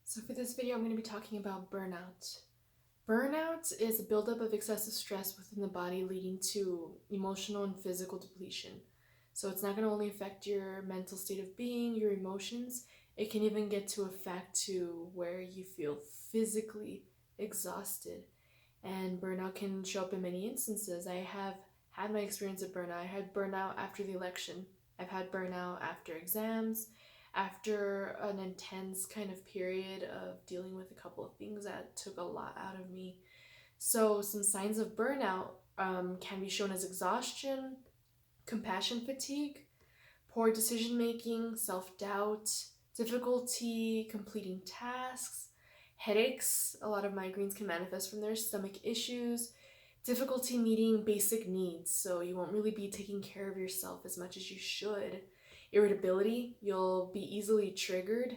So for this video, I'm going to be talking about burnout. Burnout is a buildup of excessive stress within the body leading to emotional and physical depletion. So it's not going to only affect your mental state of being, your emotions, it can even get to affect to where you feel physically exhausted. And burnout can show up in many instances. I have had my experience of burnout. I had burnout after the election. I've had burnout after exams, after an intense kind of period of dealing with a couple of things that took a lot out of me. So, some signs of burnout can be shown as exhaustion, compassion fatigue, poor decision making, self doubt, difficulty completing tasks, headaches. A lot of migraines can manifest from their stomach issues, difficulty meeting basic needs, so you won't really be taking care of yourself as much as you should. Irritability, you'll be easily triggered.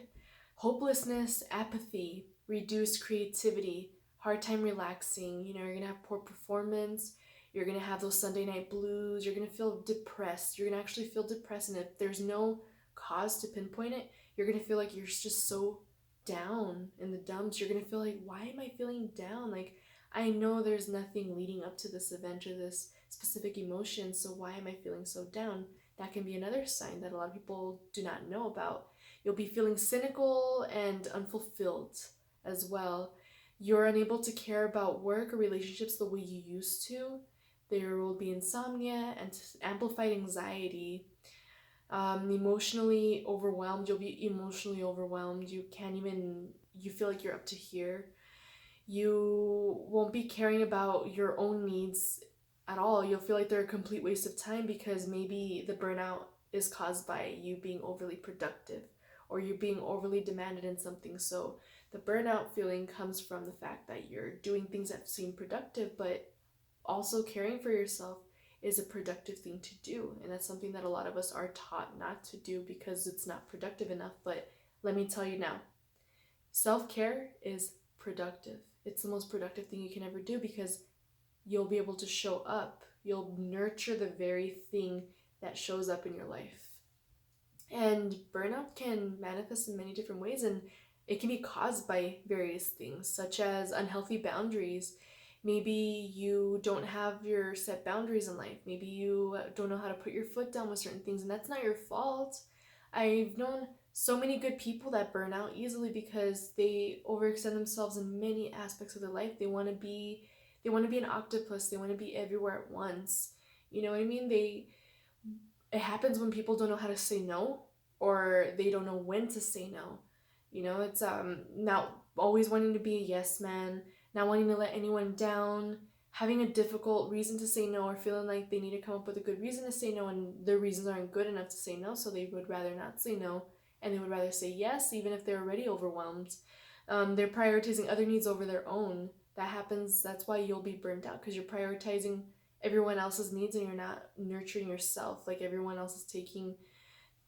Hopelessness, apathy, reduced creativity, hard time relaxing. You're gonna have poor performance. You're gonna have those Sunday night blues. You're gonna feel depressed. You're gonna actually feel depressed, and if there's no cause to pinpoint it, you're gonna feel like you're just so down in the dumps. You're gonna feel like, why am I feeling down? Like, I know there's nothing leading up to this event or this specific emotion, so why am I feeling so down? That can be another sign that a lot of people do not know about. You'll be feeling cynical and unfulfilled as well. You're unable to care about work or relationships the way you used to. There will be insomnia and amplified anxiety. Emotionally overwhelmed. You'll be emotionally overwhelmed. You feel like you're up to here. You won't be caring about your own needs at all. You'll feel like they're a complete waste of time because maybe the burnout is caused by you being overly productive or you being overly demanded in something. So the burnout feeling comes from the fact that you're doing things that seem productive, but also caring for yourself is a productive thing to do. And that's something that a lot of us are taught not to do because it's not productive enough. But let me tell you now, self-care is productive. It's the most productive thing you can ever do because you'll be able to show up. You'll nurture the very thing that shows up in your life. And burnout can manifest in many different ways, and it can be caused by various things, such as unhealthy boundaries. Maybe you don't have your set boundaries in life. Maybe you don't know how to put your foot down with certain things, and that's not your fault. I've known so many good people that burn out easily because they overextend themselves in many aspects of their life. They want to be an octopus. They want to be everywhere at once. You know what I mean? It happens when people don't know how to say no or they don't know when to say no. It's not always wanting to be a yes man, not wanting to let anyone down, having a difficult reason to say no, or feeling like they need to come up with a good reason to say no and their reasons aren't good enough to say no, so they would rather not say no and they would rather say yes even if they're already overwhelmed. They're prioritizing other needs over their own. That happens. That's why you'll be burnt out, because you're prioritizing everyone else's needs and you're not nurturing yourself. Like, everyone else is taking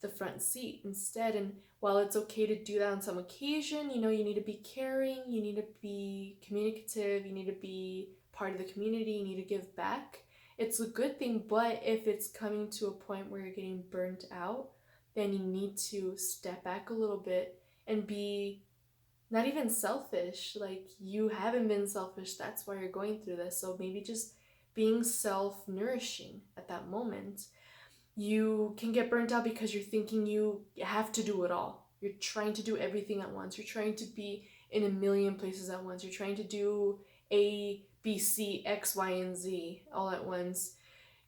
the front seat instead. And while it's okay to do that on some occasion, you need to be caring, you need to be communicative, you need to be part of the community, you need to give back. It's a good thing, but if it's coming to a point where you're getting burnt out, then you need to step back a little bit and be not even selfish. Like, you haven't been selfish, that's why you're going through this. So maybe just being self-nourishing at that moment. You can get burnt out because you're thinking you have to do it all. You're trying to do everything at once. You're trying to be in a million places at once. You're trying to do A, B, C, X, Y, and Z all at once.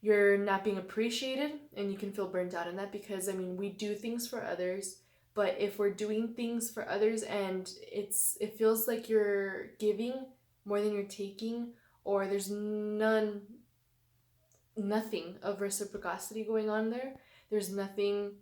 You're not being appreciated, and you can feel burnt out in that because, we do things for others, but if we're doing things for others and it feels like you're giving more than you're taking, or there's nothing of reciprocity going on there. There's nothing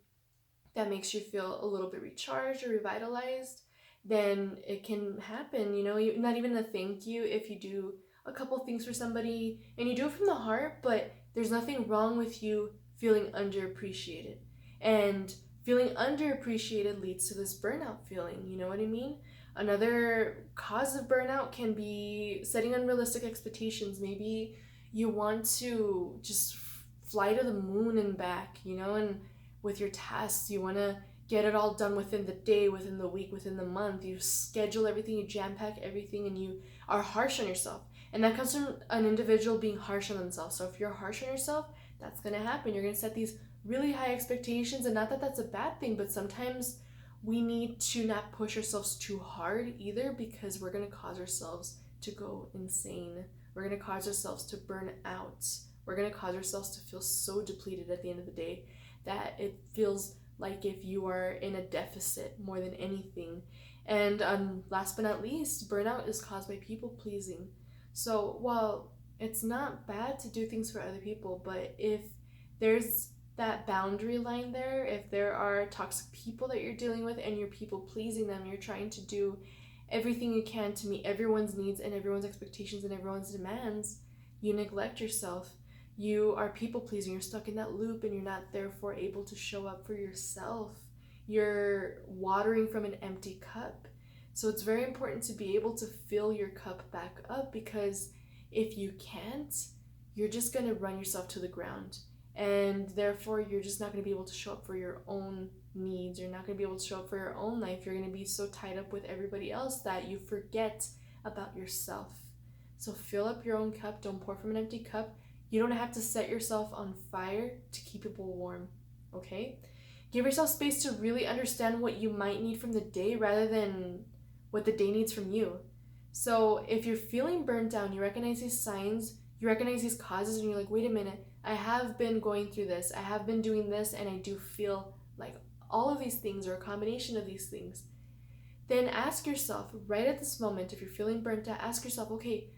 that makes you feel a little bit recharged or revitalized, then it can happen. Not even a thank you if you do a couple things for somebody and you do it from the heart, but there's nothing wrong with you feeling underappreciated. And feeling underappreciated leads to this burnout feeling, you know what I mean? Another cause of burnout can be setting unrealistic expectations. Maybe you want to just fly to the moon and back, and with your tasks, you want to get it all done within the day, within the week, within the month. You schedule everything, you jam pack everything, and you are harsh on yourself. And that comes from an individual being harsh on themselves. So if you're harsh on yourself, that's going to happen. You're going to set these really high expectations, and not that that's a bad thing, but sometimes we need to not push ourselves too hard either, because we're going to cause ourselves to go insane. We're going to cause ourselves to burn out. We're going to cause ourselves to feel so depleted at the end of the day that it feels like if you are in a deficit more than anything. And last but not least, burnout is caused by people pleasing. So while it's not bad to do things for other people, but if there's that boundary line there, if there are toxic people that you're dealing with and you're people pleasing them, you're trying to do everything you can to meet everyone's needs and everyone's expectations and everyone's demands, you neglect yourself. You are people pleasing, you're stuck in that loop, and you're not therefore able to show up for yourself. You're watering from an empty cup. So it's very important to be able to fill your cup back up, because if you can't, you're just going to run yourself to the ground. And therefore, you're just not going to be able to show up for your own needs. You're not going to be able to show up for your own life. You're going to be so tied up with everybody else that you forget about yourself. So fill up your own cup. Don't pour from an empty cup. You don't have to set yourself on fire to keep people warm, okay? Give yourself space to really understand what you might need from the day rather than what the day needs from you. So if you're feeling burnt down, you recognize these signs, you recognize these causes, and you're like, wait a minute, I have been going through this, I have been doing this, and I do feel like all of these things or a combination of these things. Then ask yourself, right at this moment, if you're feeling burnt out, ask yourself, okay,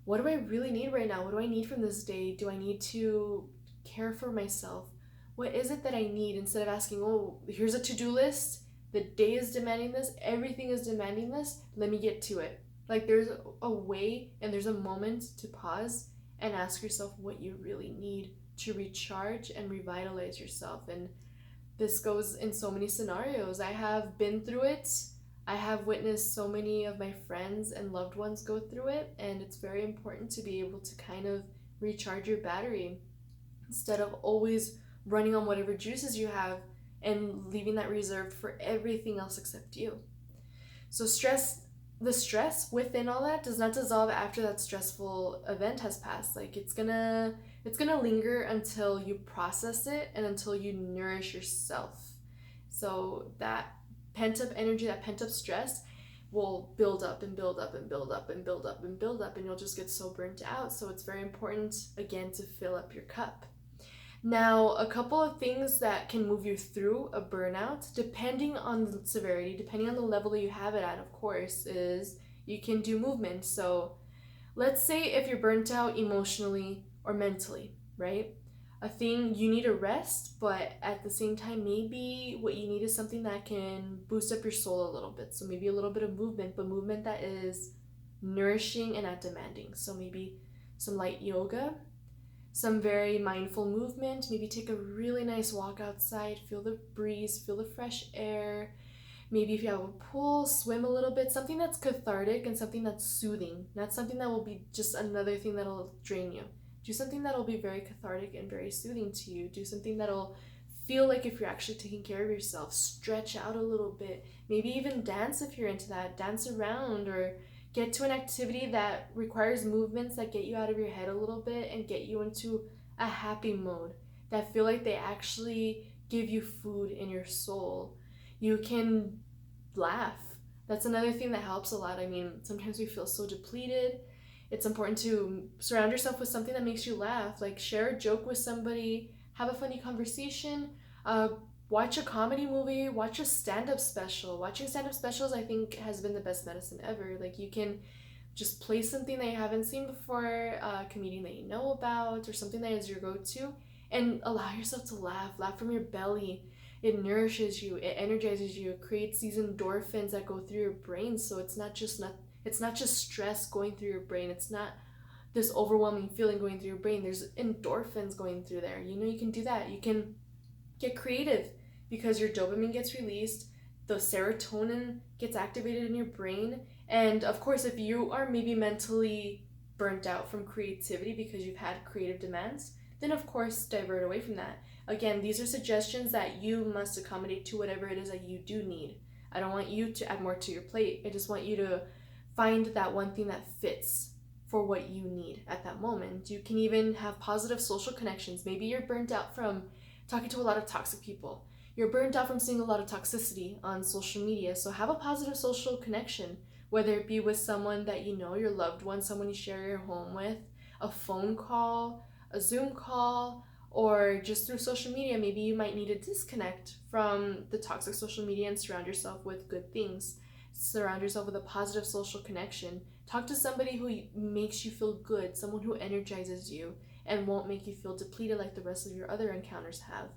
what do I really need right now? What do I need from this day? Do I need to care for myself? What is it that I need? Instead of asking, oh, here's a to-do list. The day is demanding this. Everything is demanding this. Let me get to it. Like, there's a way and there's a moment to pause and ask yourself what you really need to recharge and revitalize yourself. And this goes in so many scenarios. I have been through it. I have witnessed so many of my friends and loved ones go through it, and it's very important to be able to kind of recharge your battery instead of always running on whatever juices you have and leaving that reserved for everything else except you. So the stress within all that does not dissolve after that stressful event has passed. Like, it's gonna linger until you process it and until you nourish yourself. So that pent-up energy, that pent-up stress will build up and build up and build up and build up and build up, and you'll just get so burnt out. So it's very important, again, to fill up your cup. Now, a couple of things that can move you through a burnout, depending on the severity, depending on the level that you have it at, of course, is you can do movement. So let's say if you're burnt out emotionally or mentally, right? A thing you need a rest, but at the same time, maybe what you need is something that can boost up your soul a little bit. So maybe a little bit of movement, but movement that is nourishing and not demanding. So maybe some light yoga, some very mindful movement, maybe take a really nice walk outside, feel the breeze, feel the fresh air. Maybe if you have a pool, swim a little bit, something that's cathartic and something that's soothing, not something that will be just another thing that'll drain you. Do something that'll be very cathartic and very soothing to you. Do something that'll feel like if you're actually taking care of yourself. Stretch out a little bit. Maybe even dance if you're into that. Dance around, or get to an activity that requires movements that get you out of your head a little bit and get you into a happy mode, that feel like they actually give you food in your soul. You can laugh. That's another thing that helps a lot. I mean, sometimes we feel so depleted. It's important to surround yourself with something that makes you laugh. Like, share a joke with somebody, have a funny conversation, watch a comedy movie, watch a stand-up special. Watching stand-up specials, I think, has been the best medicine ever. Like, you can just play something that you haven't seen before, a comedian that you know about, or something that is your go-to, and allow yourself to laugh from your belly. It nourishes you, it energizes you, it creates these endorphins that go through your brain. So it's not just stress going through your brain. It's not this overwhelming feeling going through your brain. There's endorphins going through there. You can do that. You can get creative because your dopamine gets released, the serotonin gets activated in your brain. And of course, if you are maybe mentally burnt out from creativity because you've had creative demands, then of course divert away from that. Again, these are suggestions that you must accommodate to whatever it is that you do need. I don't want you to add more to your plate. I just want you to find that one thing that fits for what you need at that moment. You can even have positive social connections. Maybe you're burnt out from talking to a lot of toxic people. You're burnt out from seeing a lot of toxicity on social media. So have a positive social connection, whether it be with someone that you know, your loved one, someone you share your home with, a phone call, a Zoom call, or just through social media. Maybe you might need to disconnect from the toxic social media and surround yourself with good things. Surround yourself with a positive social connection. Talk to somebody who makes you feel good, someone who energizes you and won't make you feel depleted like the rest of your other encounters have.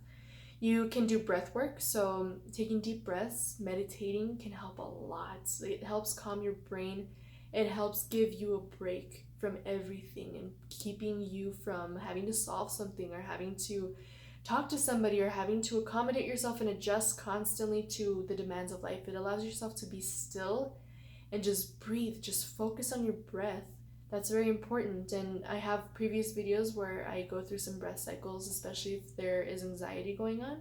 You can do breath work, so taking deep breaths, meditating can help a lot. It helps calm your brain. It helps give you a break from everything and keeping you from having to solve something or having to talk to somebody or having to accommodate yourself and adjust constantly to the demands of life. It allows yourself to be still and just breathe, just focus on your breath. That's very important. And I have previous videos where I go through some breath cycles, especially if there is anxiety going on.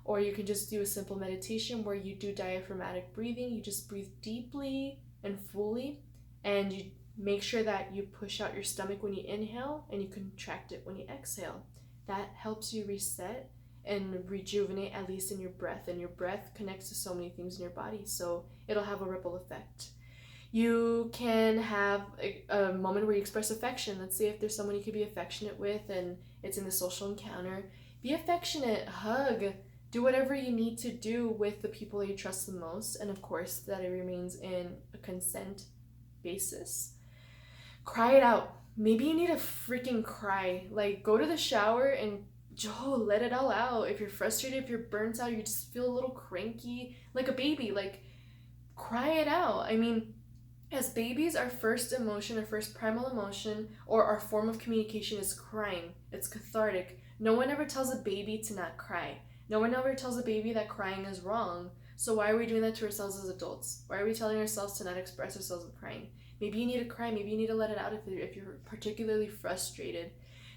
Or you can just do a simple meditation where you do diaphragmatic breathing. You just breathe deeply and fully, and you make sure that you push out your stomach when you inhale and you contract it when you exhale. That helps you reset and rejuvenate, at least in your breath. And your breath connects to so many things in your body, so it'll have a ripple effect. You can have a moment where you express affection. Let's say if there's someone you could be affectionate with and it's in the social encounter, be affectionate, hug, do whatever you need to do with the people that you trust the most, and of course that it remains in a consent basis. Cry it out. Maybe you need to freaking cry. Like, go to the shower and let it all out. If you're frustrated, if you're burnt out, you just feel a little cranky, like a baby, like, cry it out. I mean, as babies, our first emotion, our first primal emotion, or our form of communication is crying. It's cathartic. No one ever tells a baby to not cry. No one ever tells a baby that crying is wrong. So why are we doing that to ourselves as adults? Why are we telling ourselves to not express ourselves with crying? Maybe you need to cry. Maybe you need to let it out if you're particularly frustrated.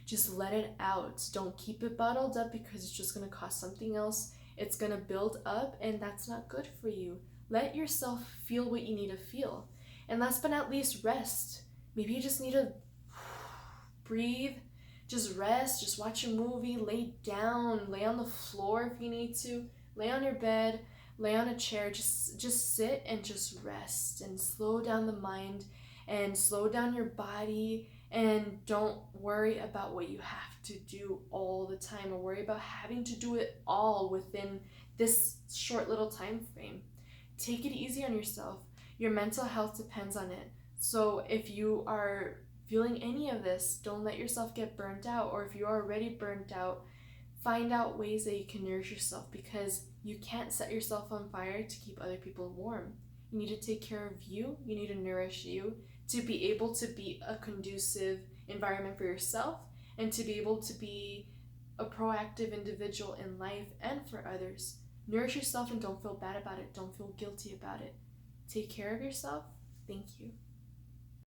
Just let it out. Don't keep it bottled up because it's just going to cause something else. It's going to build up, and that's not good for you. Let yourself feel what you need to feel. And last but not least, rest. Maybe you just need to breathe, just rest, just watch a movie, lay down, lay on the floor if you need to, lay on your bed, lay on a chair, just sit and just rest and slow down the mind and slow down your body, and don't worry about what you have to do all the time or worry about having to do it all within this short little time frame. Take it easy on yourself. Your mental health depends on it. So if you are feeling any of this, don't let yourself get burnt out. Or if you're already burnt out, find out ways that you can nourish yourself, because you can't set yourself on fire to keep other people warm. You need to take care of you. You need to nourish you to be able to be a conducive environment for yourself and to be able to be a proactive individual in life and for others. Nourish yourself and don't feel bad about it. Don't feel guilty about it. Take care of yourself. Thank you.